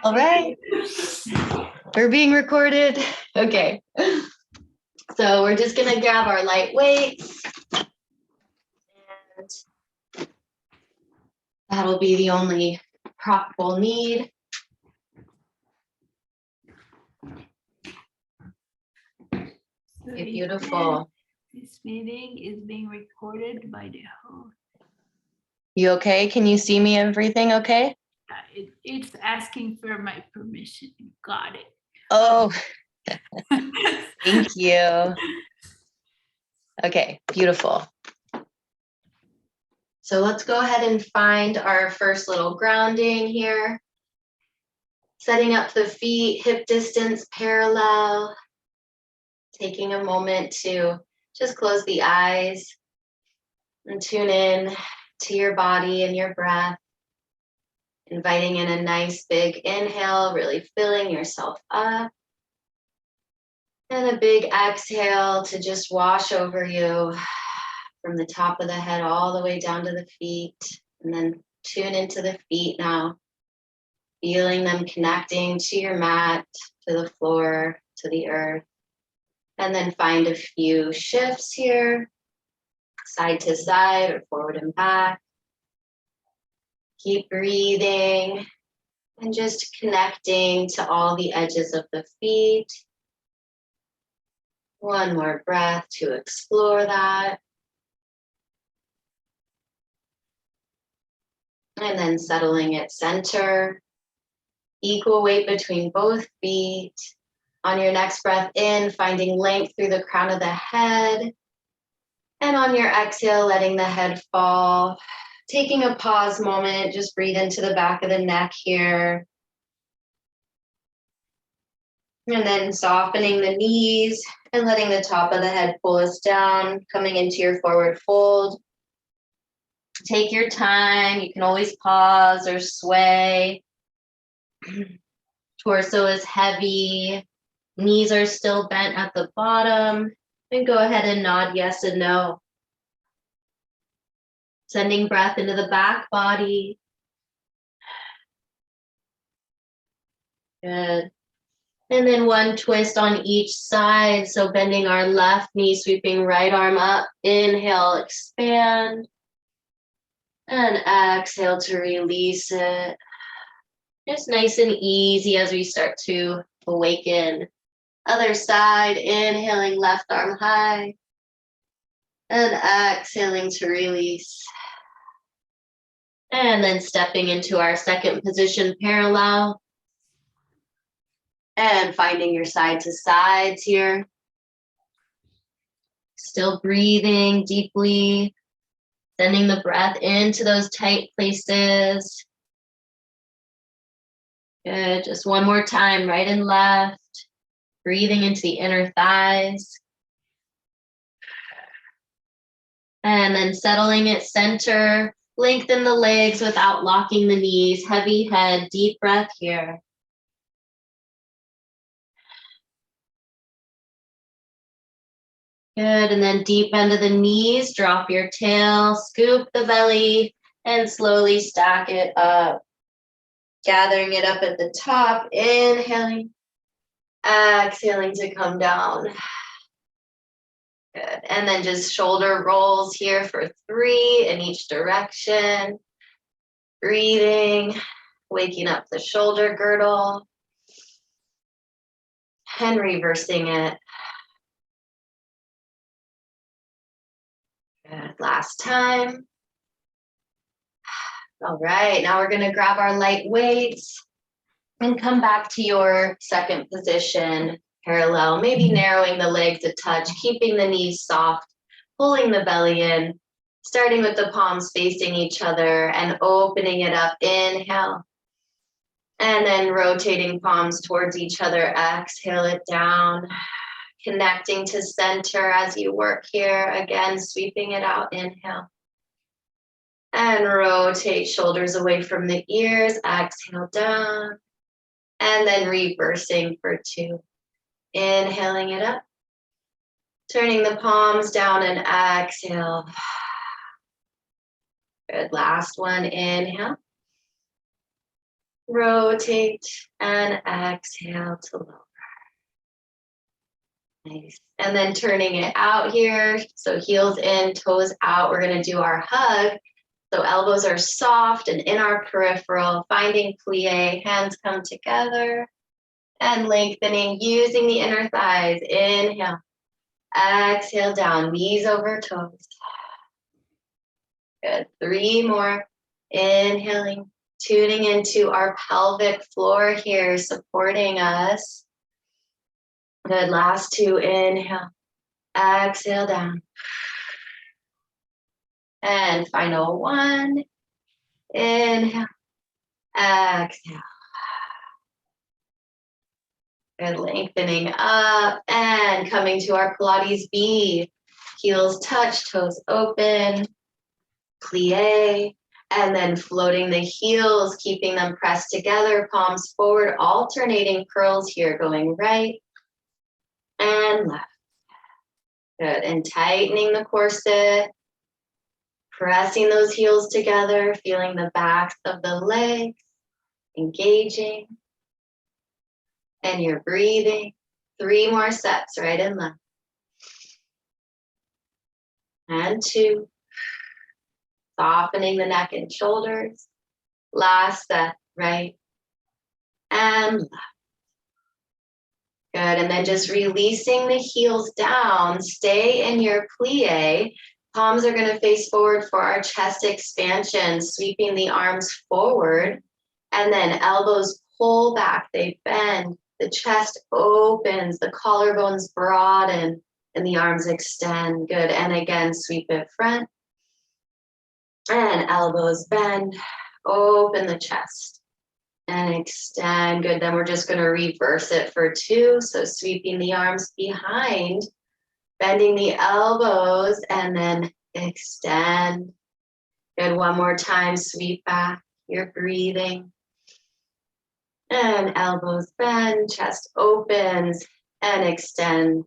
All right. We're being recorded. Okay. So we're just going to grab our light weights. And that'll be the only prop we'll need. Okay, beautiful. This meeting is being recorded by the host. You okay? Can you see me? Everything okay? It's asking for my permission. Got it. Oh, thank you. Okay, beautiful. So let's go ahead and find our first little grounding here. Setting up the feet, hip distance parallel. Taking a moment to just close the eyes and tune in to your body and your breath. Inviting in a nice big inhale, really filling yourself up. And a big exhale to just wash over you from the top of the head all the way down to the feet. And then tune into the feet now. Feeling them connecting to your mat, to the floor, to the earth. And then find a few shifts here, side to side or forward and back. Keep breathing and just connecting to all the edges of the feet. One more breath to explore that. And then settling at center. Equal weight between both feet. On your next breath in, finding length through the crown of the head. And on your exhale, letting the head fall. Taking a pause moment, just breathe into the back of the neck here. And then softening the knees and letting the top of the head pull us down, coming into your forward fold. Take your time. You can always pause or sway. Torso is heavy. Knees are still bent at the bottom. And go ahead and nod yes and no. Sending breath into the back body. Good. And then one twist on each side. So bending our left knee, sweeping right arm up. Inhale, expand. And exhale to release it. Just nice and easy as we start to awaken. Other side, inhaling left arm high. And exhaling to release. And then stepping into our second position parallel. And finding your side to sides here. Still breathing deeply. Sending the breath into those tight places. Good. Just one more time, right and left. Breathing into the inner thighs. And then settling at center. Lengthen the legs without locking the knees. Heavy head, deep breath here. Good, and then deep end of the knees, drop your tail, scoop the belly, and slowly stack it up. Gathering it up at the top, inhaling, exhaling to come down. Good, and then just shoulder rolls here for 3 in each direction. Breathing, waking up the shoulder girdle, and reversing it. Good, last time. All right, now we're gonna grab our light weights and come back to your second position, parallel, maybe narrowing the legs a touch, keeping the knees soft, pulling the belly in, starting with the palms facing each other and opening it up, inhale. And then rotating palms towards each other, exhale it down, connecting to center as you work here, again, sweeping it out, inhale. And rotate shoulders away from the ears, exhale down. And then reversing for 2. Inhaling it up. Turning the palms down and exhale. Good, last one, inhale. Rotate and exhale to lower. Nice. And then turning it out here. So heels in, toes out. We're going to do our hug. So elbows are soft and in our peripheral, finding plie, hands come together and lengthening, using the inner thighs. Inhale, exhale down, knees over toes. Good, 3 more. Inhaling, tuning into our pelvic floor here, supporting us. Good, last 2, inhale, exhale down. And final 1, inhale, exhale. Good, lengthening up and coming to our Pilates B. Heels touch, toes open, plie, and then floating the heels, keeping them pressed together, palms forward, alternating curls here, going right and left. Good, and tightening the corset, pressing those heels together, feeling the backs of the legs, engaging, and you're breathing. 3 more sets, right and left. And 2, softening the neck and shoulders. Last set, right and left. Good, and then just releasing the heels down, stay in your plie. Palms are gonna face forward for our chest expansion, sweeping the arms forward, and then elbows pull back, they bend, the chest opens, the collarbones broaden, and the arms extend. Good, and again, sweep it front, and elbows bend, open the chest. And extend, good. Then we're just gonna reverse it for 2. So sweeping the arms behind, bending the elbows, and then extend. Good, 1 more time, sweep back, you're breathing. And elbows bend, chest opens, and extend,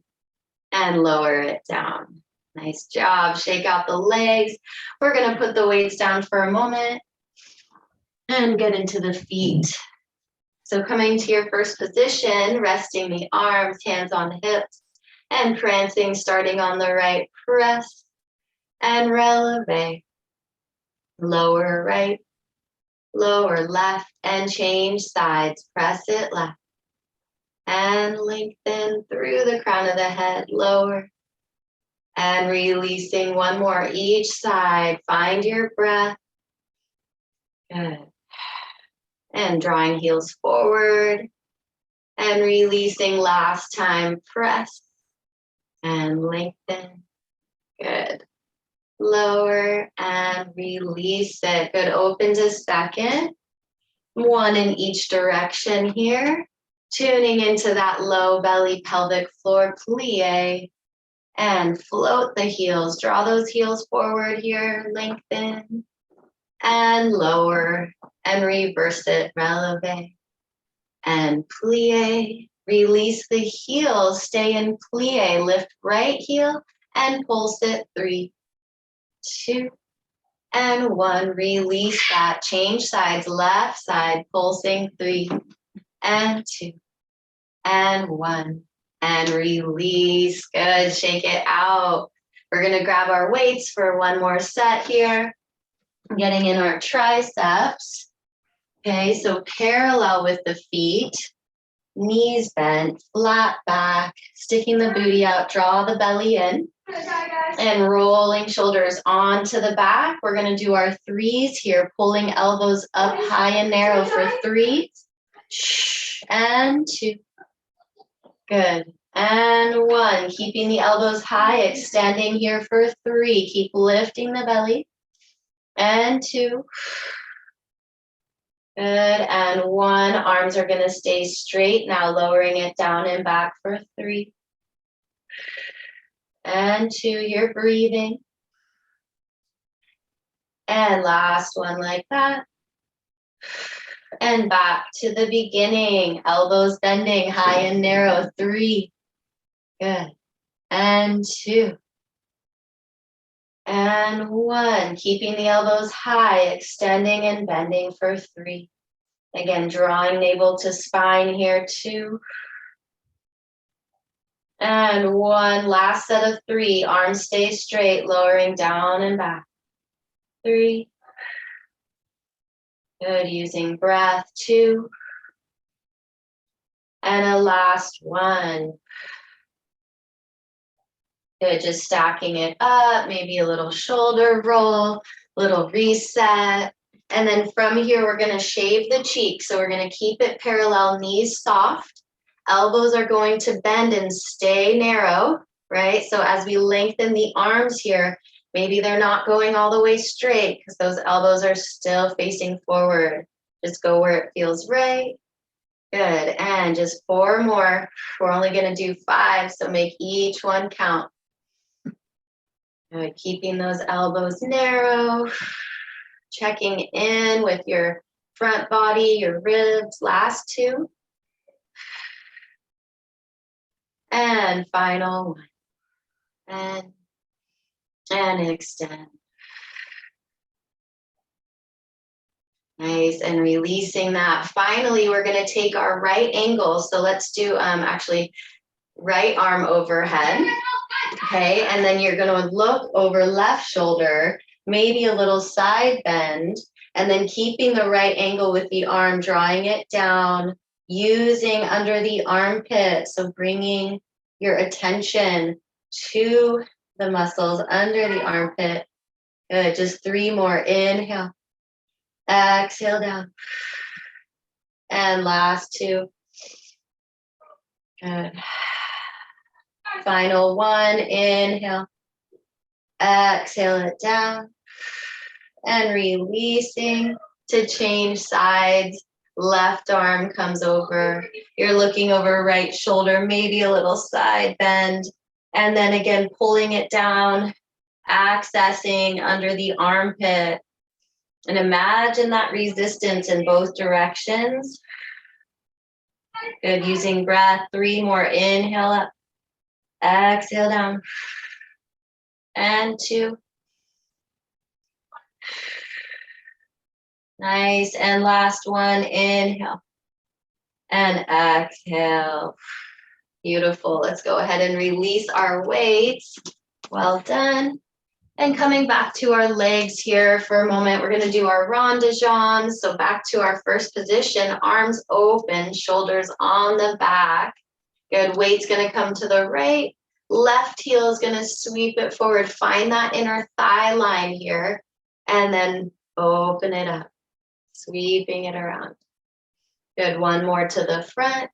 and lower it down. Nice job, shake out the legs. We're gonna put the weights down for a moment. And get into the feet. So coming to your first position, resting the arms, hands on the hips, and prancing, starting on the right, press and releve. Lower right, lower left, and change sides. Press it left. And lengthen through the crown of the head, lower. And releasing 1 more each side. Find your breath. Good. And drawing heels forward and releasing last time, press and lengthen. Good. Lower and release it. Good, open to second. 1 in each direction here. Tuning into that low belly pelvic floor plie and float the heels. Draw those heels forward here, lengthen and lower. And reverse it, releve and plie. Release the heels, stay in plie. Lift right heel and pulse it. 3, 2, and 1. Release that. Change sides, left side, pulsing. 3, and 2, and 1. And release. Good, shake it out. We're gonna grab our weights for 1 more set here. Getting in our triceps. Okay, so parallel with the feet, knees bent, flat back, sticking the booty out, draw the belly in, and rolling shoulders onto the back. We're gonna do our 3s here, pulling elbows up high and narrow for 3, and 2, good, and 1. Keeping the elbows high, extending here for 3. Keep lifting the belly, and 2, good, and 1. Arms are gonna stay straight. Now lowering it down and back for 3. And 2, you're breathing. And last one like that. And back to the beginning. Elbows bending, high and narrow. 3, good, and 2. And 1, keeping the elbows high, extending and bending for 3. Again, drawing navel to spine here, 2. And 1, last set of 3, arms stay straight, lowering down and back. 3. Good, using breath, 2. And a last 1. Good, just stacking it up, maybe a little shoulder roll, little reset. And then from here, we're gonna shave the cheek. So we're gonna keep it parallel, knees soft. Elbows are going to bend and stay narrow, right? So as we lengthen the arms here, maybe they're not going all the way straight because those elbows are still facing forward. Just go where it feels right. Good, and just 4 more. We're only gonna do 5, so make each one count. Good, keeping those elbows narrow, checking in with your front body, your ribs, last 2. And final 1. And extend. Nice, and releasing that. Finally, we're gonna take our right angle. So let's do actually right arm overhead. Okay, and then you're gonna look over left shoulder, maybe a little side bend, and then keeping the right angle with the arm, drawing it down, using under the armpit. So bringing your attention to the muscles under the armpit. Good, just 3 more. Inhale, exhale down. And last 2. Good. Final 1, inhale, exhale it down, and releasing to change sides. Left arm comes over. You're looking over right shoulder, maybe a little side bend, and then again, pulling it down, accessing under the armpit. And imagine that resistance in both directions. Good, using breath, 3 more. Inhale up, exhale down, and 2. Nice, and last 1, inhale, and exhale. Beautiful, let's go ahead and release our weights. Well done. And coming back to our legs here for a moment, we're gonna do our rond de jambes. So back to our first position, arms open, shoulders on the back. Good, weight's gonna come to the right. Left heel is gonna sweep it forward. Find that inner thigh line here, and then open it up, sweeping it around. Good, 1 more to the front.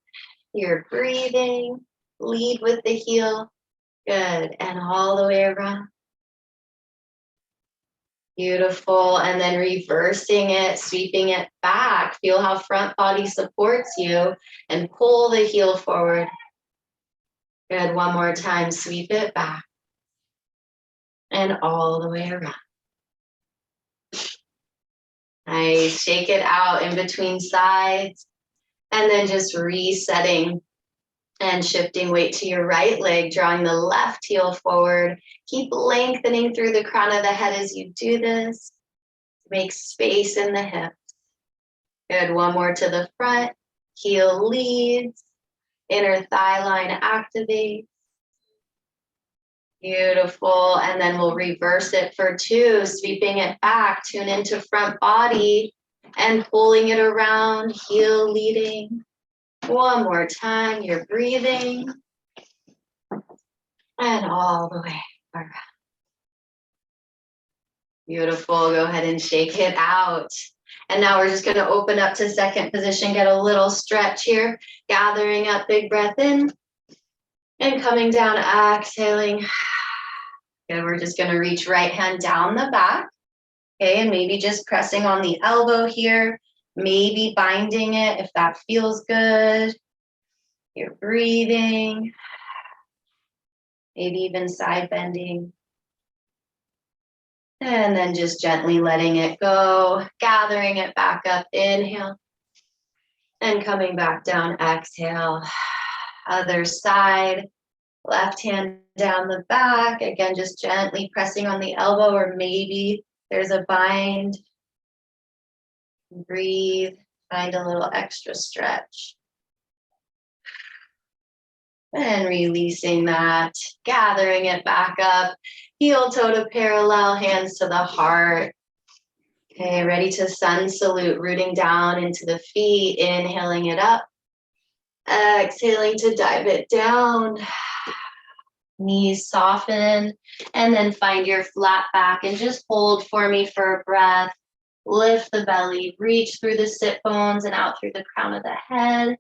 You're breathing, lead with the heel. Good, and all the way around. Beautiful, and then reversing it, sweeping it back. Feel how front body supports you, and pull the heel forward. Good, 1 more time, sweep it back. And all the way around. Nice, shake it out in between sides. And then just resetting and shifting weight to your right leg, drawing the left heel forward. Keep lengthening through the crown of the head as you do this. Make space in the hips. Good, 1 more to the front. Heel leads. Inner thigh line activates. Beautiful, and then we'll reverse it for 2, sweeping it back, tune into front body, and pulling it around, heel leading. 1 more time, you're breathing. And all the way around. Beautiful, go ahead and shake it out. And now we're just gonna open up to second position, get a little stretch here, gathering up, big breath in, and coming down, exhaling. Good, we're just gonna reach right hand down the back, okay, and maybe just pressing on the elbow here, maybe binding it if that feels good. You're breathing, maybe even side bending. And then just gently letting it go, gathering it back up, inhale, and coming back down, exhale. Other side, left hand down the back, again, just gently pressing on the elbow, or maybe there's a bind. Breathe, Find a little extra stretch. And releasing that, gathering it back up. Heel toe to parallel, hands to the heart. Okay, ready to sun salute, rooting down into the feet, inhaling it up. Exhaling to dive it down. Knees soften, and then find your flat back and just hold for me for a breath. Lift the belly, reach through the sit bones and out through the crown of the head.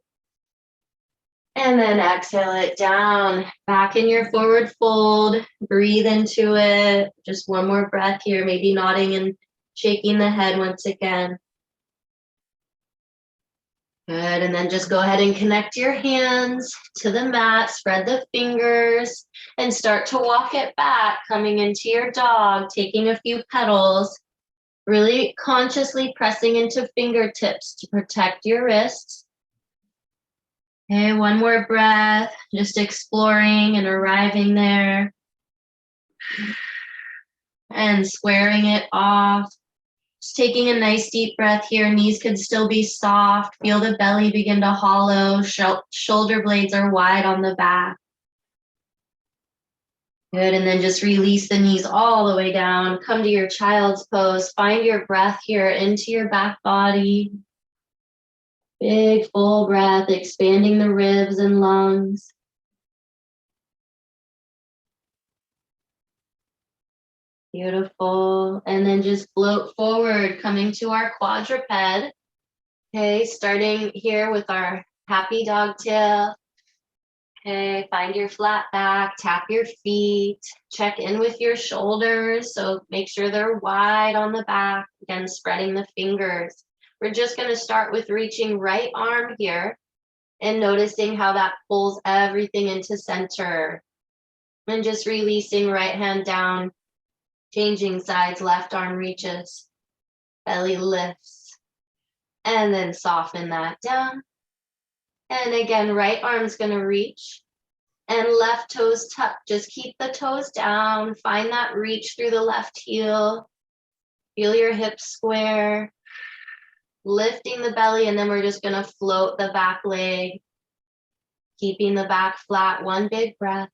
And then exhale it down, back in your forward fold. Breathe into it. Just one more breath here, maybe nodding and shaking the head once again. Good, and then just go ahead and connect your hands to the mat, spread the fingers, and start to walk it back, coming into your dog, taking a few petals, really consciously pressing into fingertips to protect your wrists. Okay, one more breath, just exploring and arriving there. And squaring it off. Just taking a nice deep breath here. Knees could still be soft. Feel the belly begin to hollow. Shoulder blades are wide on the back. Good, and then just release the knees all the way down. Come to your child's pose. Find your breath here into your back body. Big full breath, expanding the ribs and lungs. Beautiful. And then just float forward, coming to our quadruped. Okay, starting here with our happy dog tail. Okay, find your flat back, tap your feet, check in with your shoulders. So make sure they're wide on the back. Again, spreading the fingers. We're just going to start with reaching right arm here and noticing how that pulls everything into center. And just releasing right hand down. Changing sides, left arm reaches, belly lifts, and then soften that down. And again, right arm's gonna reach, and left toes tuck. Just keep the toes down, find that reach through the left heel. Feel your hips square, lifting the belly, and then we're just gonna float the back leg, keeping the back flat, one big breath.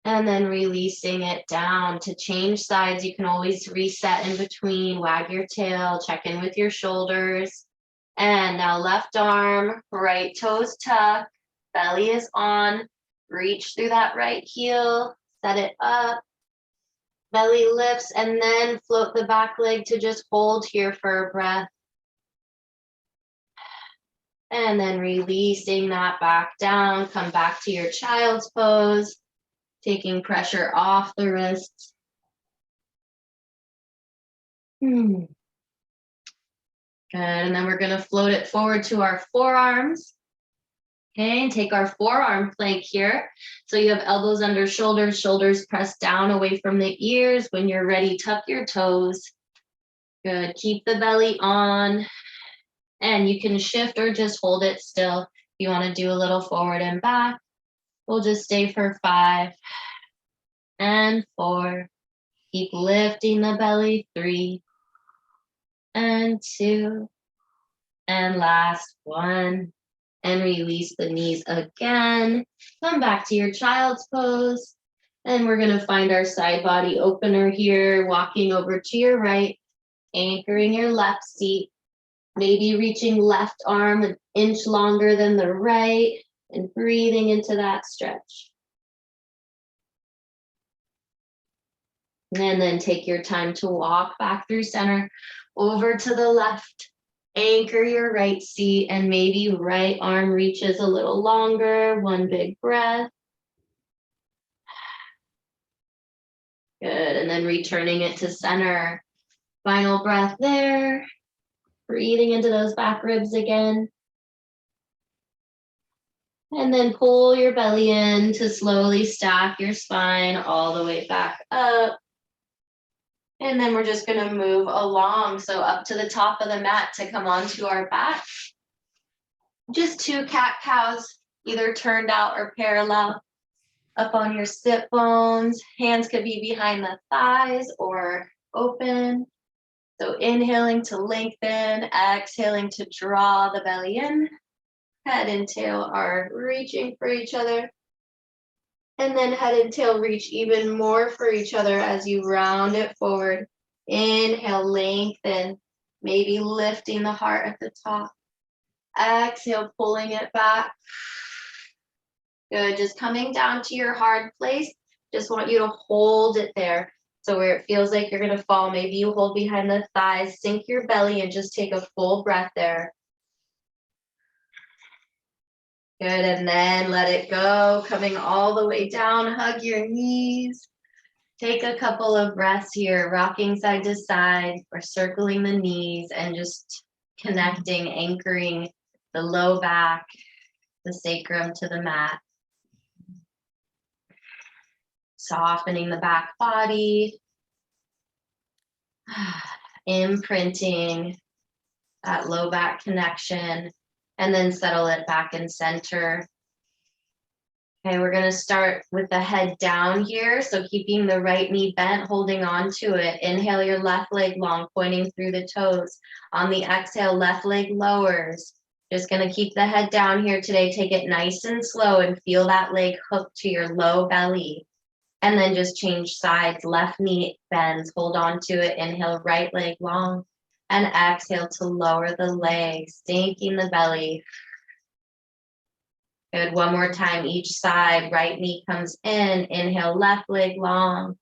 And then releasing it down. To change sides, you can always reset in between, wag your tail, check in with your shoulders. And now left arm, right toes tuck, belly is on, reach through that right heel, set it up, belly lifts, and then float the back leg to just hold here for a breath. And then releasing that back down, come back to your child's pose. Taking pressure off the wrists. Good, and then we're gonna float it forward to our forearms. Okay, and take our forearm plank here. So you have elbows under shoulders, shoulders pressed down away from the ears. When you're ready, tuck your toes. Good, keep the belly on. And you can shift or just hold it still. If you wanna do a little forward and back, we'll just stay for 5. And 4, keep lifting the belly, 3, and 2, and last 1, and release the knees again. Come back to your child's pose, and we're gonna find our side body opener here, walking over to your right, anchoring your left seat, maybe reaching left arm an inch longer than the right, and breathing into that stretch. And then take your time to walk back through center, over to the left, anchor your right seat, and maybe right arm reaches a little longer, one big breath. Good, and then returning it to center. Final breath there, breathing into those back ribs again. And then pull your belly in to slowly stack your spine all the way back up. And then we're just gonna move along. So up to the top of the mat to come onto our back. Just 2 cat-cows, either turned out or parallel. Up on your sit bones. Hands could be behind the thighs or open. So inhaling to lengthen, exhaling to draw the belly in. Head and tail are reaching for each other. And then head and tail reach even more for each other as you round it forward. Inhale, lengthen, maybe lifting the heart at the top. Exhale, pulling it back. Good, just coming down to your hard place. Just want you to hold it there. So where it feels like you're gonna fall, maybe you hold behind the thighs, sink your belly and just take a full breath there. Good, and then let it go, coming all the way down, hug your knees. Take a couple of breaths here, rocking side to side or circling the knees and just connecting, anchoring the low back, the sacrum to the mat. Softening the back body, imprinting that low back connection, and then settle it back in center. Okay, we're gonna start with the head down here. So keeping the right knee bent, holding on to it. Inhale your left leg long, pointing through the toes. On the exhale, left leg lowers. Just gonna keep the head down here today. Take it nice and slow and feel that leg hook to your low belly. And then just change sides. Left knee bends, hold on to it. Inhale, right leg long. And exhale to lower the leg, sinking the belly. Good, one more time, each side. Right knee comes in. Inhale, left leg long.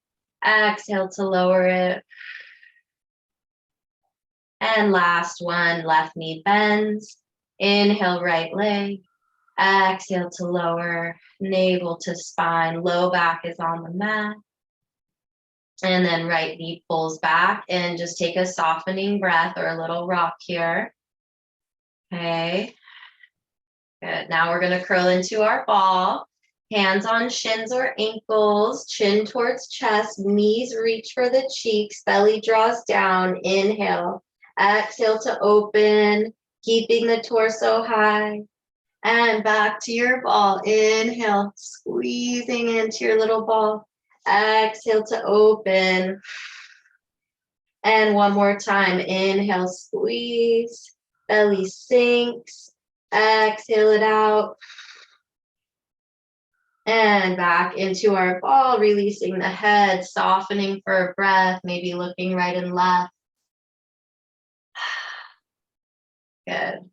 Exhale to lower it. And last one, left knee bends. Inhale, right leg. Exhale to lower, navel to spine, low back is on the mat. And then right knee pulls back and just take a softening breath or a little rock here. Okay. Good. Now we're going to curl into our ball. Hands on shins or ankles, chin towards chest, knees reach for the cheeks, belly draws down. Inhale. Exhale to open, keeping the torso high. And back to your ball. Inhale, squeezing into your little ball. Exhale to open. And one more time. Inhale, squeeze. Belly sinks. Exhale it out. And back into our ball, releasing the head, softening for a breath, maybe looking right and left. Good.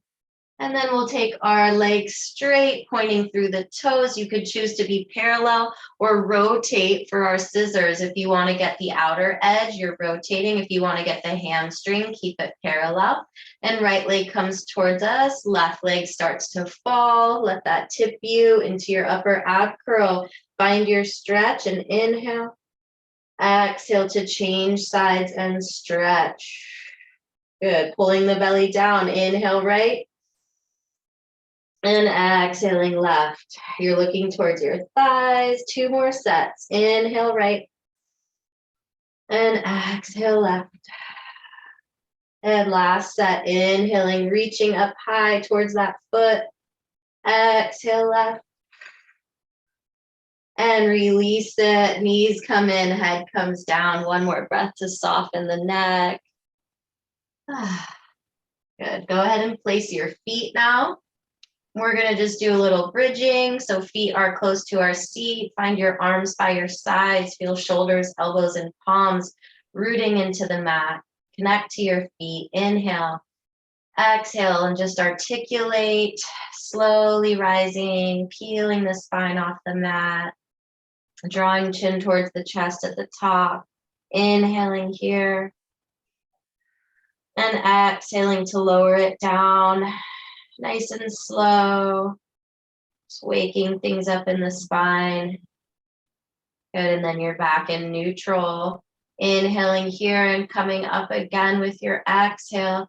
And then we'll take our legs straight, pointing through the toes. You could choose to be parallel or rotate for our scissors. If you want to get the outer edge, you're rotating. If you want to get the hamstring, keep it parallel. And right leg comes towards us. Left leg starts to fall. Let that tip you into your upper ab curl. Find your stretch and inhale. Exhale to change sides and stretch. Good. Pulling the belly down. Inhale right. And exhaling left. You're looking towards your thighs. 2 more sets. Inhale right. And exhale left. And last set. Inhaling, reaching up high towards that foot. Exhale left. And release it. Knees come in, head comes down. One more breath to soften the neck. Good. Go ahead and place your feet now. We're going to just do a little bridging. So feet are close to our seat. Find your arms by your sides. Feel shoulders, elbows, and palms rooting into the mat. Connect to your feet. Inhale. Exhale and just articulate. Slowly rising, peeling the spine off the mat. Drawing chin towards the chest at the top. Inhaling here. And exhaling to lower it down. Nice and slow, just waking things up in the spine. Good, and then you're back in neutral. Inhaling here and coming up again with your exhale,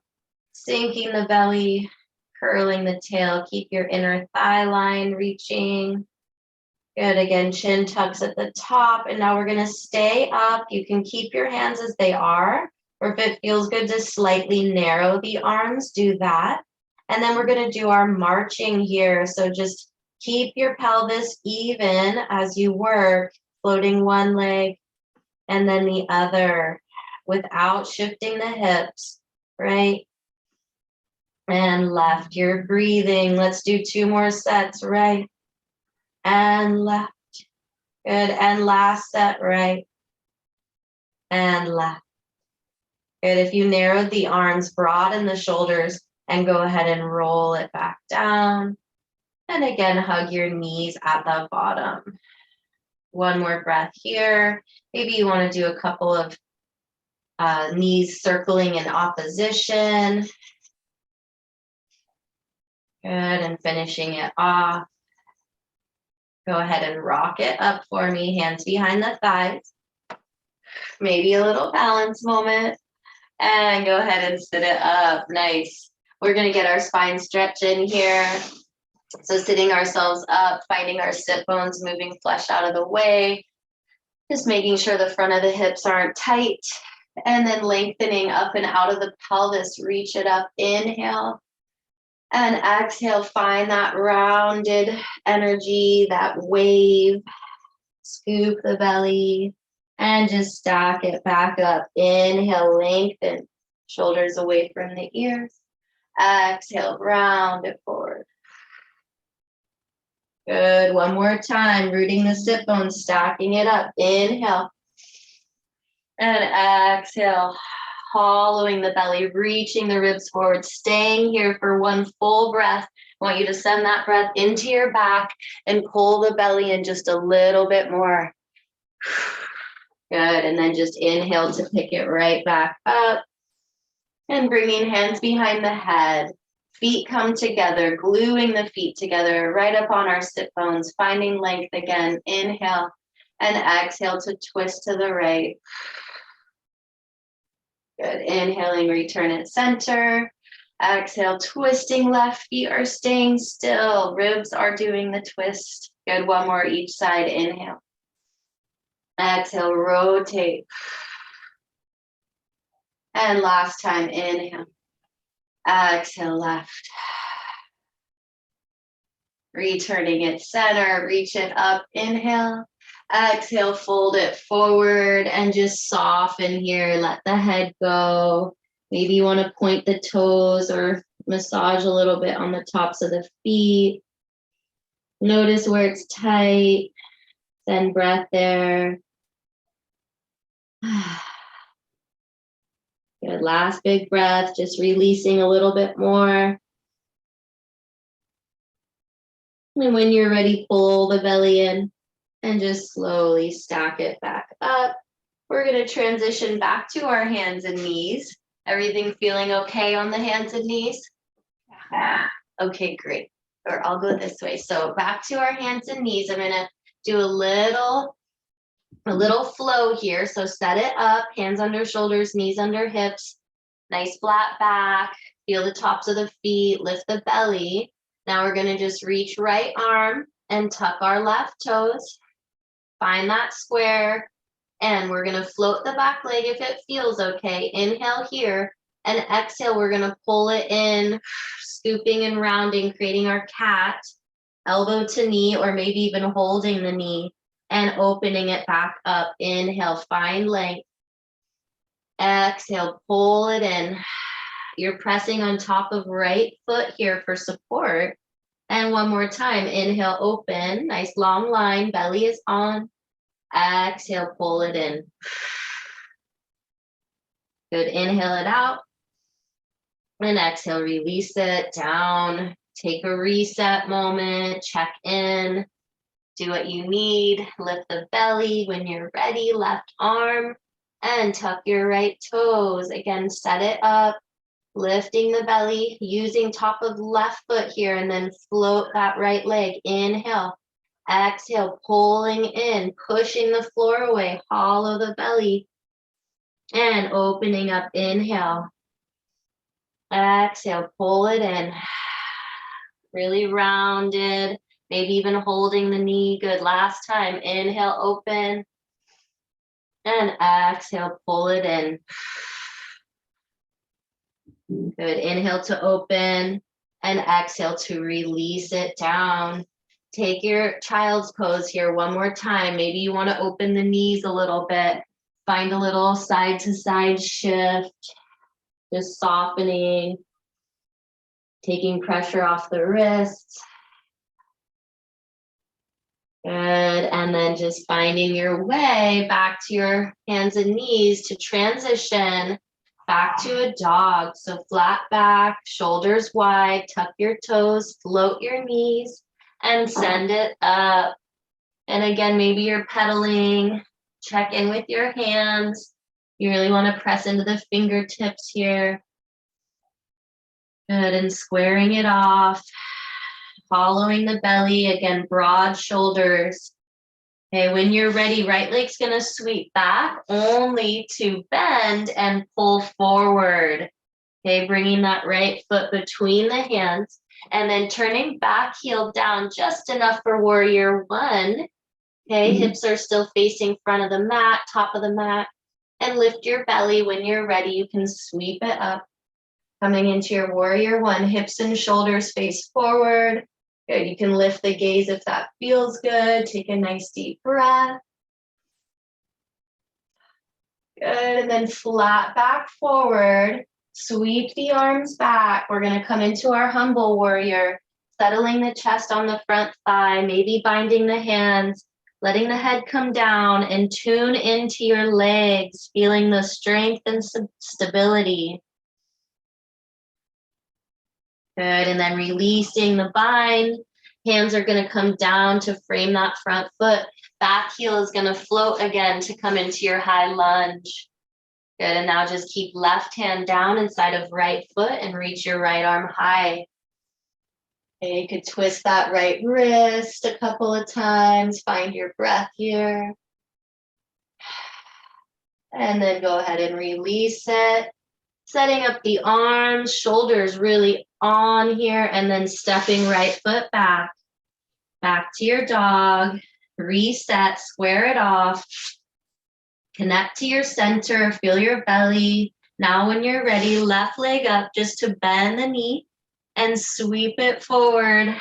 sinking the belly, curling the tail. Keep your inner thigh line reaching. Good, again, chin tucks at the top, and now we're gonna stay up. You can keep your hands as they are, or if it feels good to slightly narrow the arms, do that. And then we're going to do our marching here. So just keep your pelvis even as you work, floating one leg and then the other. without shifting the hips, right and left. You're breathing. Let's do 2 more sets, right and left. Good, and last set, right and left. Good, if you narrowed the arms, broaden the shoulders, and go ahead and roll it back down. And again, hug your knees at the bottom. One more breath here. Maybe you want to do a couple of knees circling in opposition. Good, and finishing it off. Go ahead and rock it up for me, hands behind the thighs. Maybe a little balance moment. And go ahead and sit it up, nice. We're gonna get our spine stretch in here. So sitting ourselves up, finding our sit bones, moving flesh out of the way. Just making sure the front of the hips aren't tight. And then lengthening up and out of the pelvis, reach it up, inhale. And exhale, find that rounded energy, that wave. Scoop the belly and just stack it back up. Inhale, lengthen, shoulders away from the ears. Exhale, round it forward. Good, one more time, rooting the sit bones, stacking it up. Inhale. And exhale, hollowing the belly, reaching the ribs forward, staying here for one full breath. I want you to send that breath into your back and pull the belly in just a little bit more. Good, and then just inhale to pick it right back up. And bringing hands behind the head. Feet come together, gluing the feet together right up on our sit bones, finding length again. Inhale and exhale to twist to the right. Good, inhaling, return at center. Exhale, twisting left, feet are staying still. Ribs are doing the twist. Good, one more each side, inhale. Exhale, rotate. And last time, inhale. Exhale, left. Returning it center, reach it up, inhale. Exhale, fold it forward and just soften here. Let the head go. Maybe you want to point the toes or massage a little bit on the tops of the feet. Notice where it's tight. Send breath there. Good, last big breath, just releasing a little bit more. And when you're ready, pull the belly in and just slowly stack it back up. We're gonna transition back to our hands and knees. Everything feeling okay on the hands and knees? Yeah. Okay, great. Or I'll go this way. So back to our hands and knees. I'm gonna do a little flow here. So set it up, hands under shoulders, knees under hips, nice flat back, feel the tops of the feet, lift the belly. Now we're gonna just reach right arm and tuck our left toes, find that square, and we're gonna float the back leg if it feels okay. Inhale here, and exhale, we're gonna pull it in, scooping and rounding, creating our cat, elbow to knee, or maybe even holding the knee and opening it back up. Inhale, find length. Exhale, pull it in. You're pressing on top of right foot here for support. And one more time, inhale, open, nice long line, belly is on. Exhale, pull it in. Good, inhale it out. And exhale, release it down. Take a reset moment, check in, do what you need. Lift the belly when you're ready, left arm, and tuck your right toes. Again, set it up. Lifting the belly, using top of left foot here, and then float that right leg. Inhale, exhale, pulling in, pushing the floor away, hollow the belly, and opening up. Inhale, exhale, pull it in, really rounded, maybe even holding the knee. Good, last time. Inhale, open, and exhale, pull it in. Good, inhale to open and exhale to release it down. Take your child's pose here one more time. Maybe you want to open the knees a little bit. Find a little side to side shift, just softening, taking pressure off the wrists. Good, and then just finding your way back to your hands and knees to transition back to a dog. So flat back, shoulders wide, tuck your toes, float your knees, and send it up. And again, maybe you're pedaling, check in with your hands. You really want to press into the fingertips here. Good, and squaring it off, following the belly, again, broad shoulders. Okay, when you're ready, right leg's gonna sweep back only to bend and pull forward. Okay, bringing that right foot between the hands and then turning back heel down just enough for warrior one. Okay, hips are still facing front of the mat, top of the mat, and lift your belly. When you're ready, you can sweep it up. Coming into your warrior one, hips and shoulders face forward. Good, you can lift the gaze if that feels good. Take a nice deep breath. Good, and then flat back forward. Sweep the arms back. We're gonna come into our humble warrior, settling the chest on the front thigh, maybe binding the hands, letting the head come down and tune into your legs, feeling the strength and stability. Good, and then releasing the bind. Hands are gonna come down to frame that front foot. Back heel is gonna float again to come into your high lunge. Good, and now just keep left hand down inside of right foot and reach your right arm high. Okay, you could twist that right wrist a couple of times, find your breath here. And then go ahead and release it. Setting up the arms, shoulders really on here, and then stepping right foot back. Back to your dog. Reset, square it off. Connect to your center, feel your belly. Now when you're ready, left leg up just to bend the knee and sweep it forward.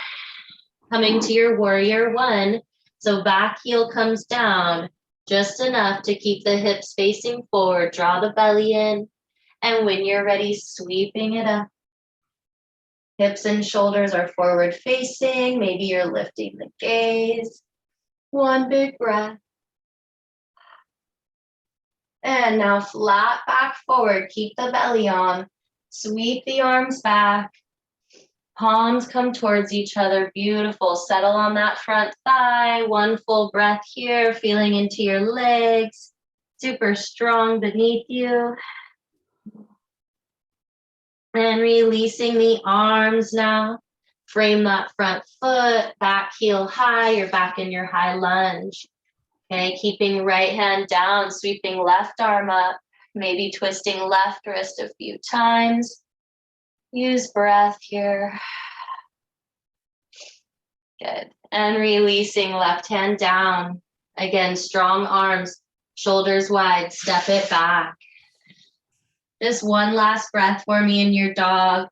Coming to your warrior one. So back heel comes down, just enough to keep the hips facing forward. Draw the belly in. And when you're ready, sweeping it up. Hips and shoulders are forward facing. Maybe you're lifting the gaze. One big breath. And now flat back forward. Keep the belly on. Sweep the arms back. Palms come towards each other. Beautiful. Settle on that front thigh. One full breath here. Feeling into your legs. Super strong beneath you. And releasing the arms now. Frame that front foot, back heel high, you're back in your high lunge. Okay, keeping right hand down, sweeping left arm up, maybe twisting left wrist a few times. Use breath here. Good. And releasing left hand down. Again, strong arms, shoulders wide, step it back. Just one last breath for me and your dog.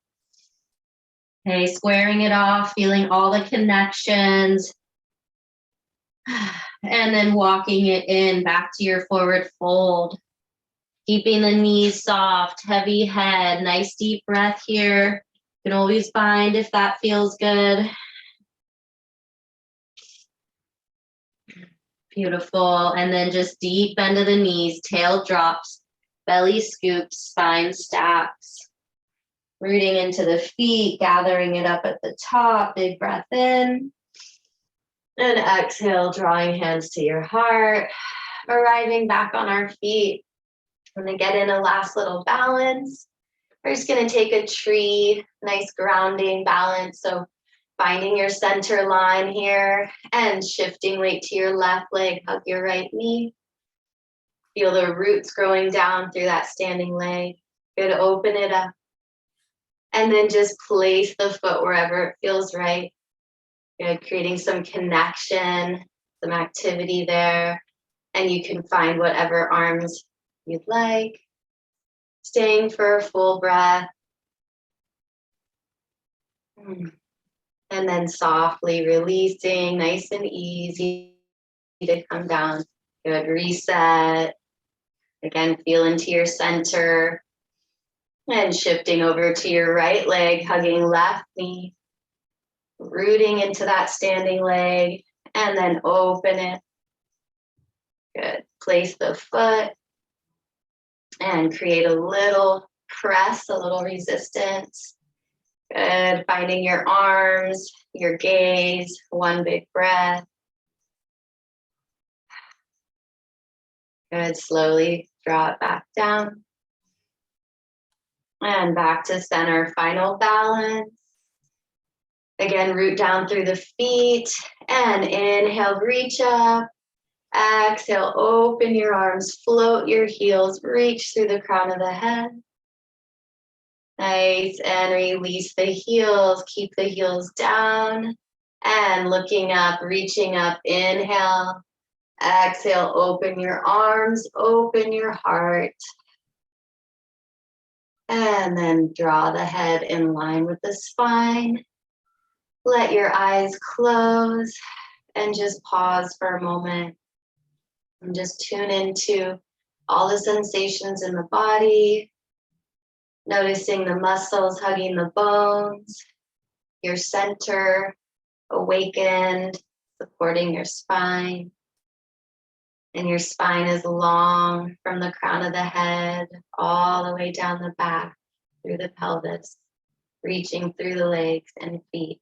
Okay, squaring it off, feeling all the connections. And then walking it in back to your forward fold. Keeping the knees soft, heavy head, nice deep breath here. You can always bind if that feels good. Beautiful. And then just deep bend of the knees, tail drops, belly scoops, spine stacks. Rooting into the feet, gathering it up at the top, big breath in. And exhale, drawing hands to your heart, arriving back on our feet. We're gonna get in a last little balance. We're just gonna take a tree, nice grounding balance. So finding your center line here and shifting weight to your left leg, hug your right knee. Feel the roots growing down through that standing leg. Good, open it up. And then just place the foot wherever it feels right. Good, creating some connection, some activity there. And you can find whatever arms you'd like. Staying for a full breath. And then softly releasing, nice and easy to come down. Good, reset. Again, feel into your center and shifting over to your right leg, hugging left knee, rooting into that standing leg, and then open it. Good. Place the foot and create a little press, a little resistance. Good. Finding your arms, your gaze, one big breath. Good. Slowly draw it back down. And back to center, final balance. Again, root down through the feet and inhale, reach up. Exhale, open your arms, float your heels, reach through the crown of the head. Nice, and release the heels, keep the heels down. And looking up, reaching up, inhale. Exhale, open your arms, open your heart. And then draw the head in line with the spine. Let your eyes close and just pause for a moment. And just tune into all the sensations in the body. Noticing the muscles hugging the bones. Your center awakened, supporting your spine. And your spine is long from the crown of the head all the way down the back through the pelvis, reaching through the legs and feet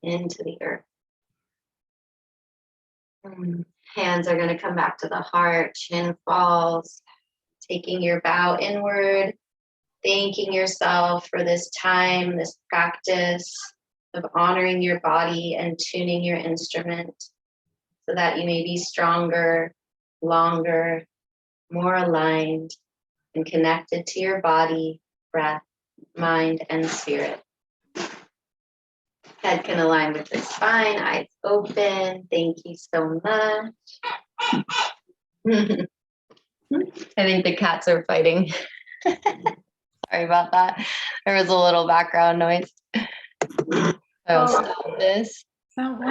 into the earth. Hands are going to come back to the heart, chin falls, taking your bow inward, thanking yourself for this time, this practice of honoring your body and tuning your instrument so that you may be stronger, longer, more aligned, and connected to your body, breath, mind, and spirit. Head can align with the spine, eyes open. Thank you so much. I think the cats are fighting. Sorry about that. There was a little background noise. So stop this. So one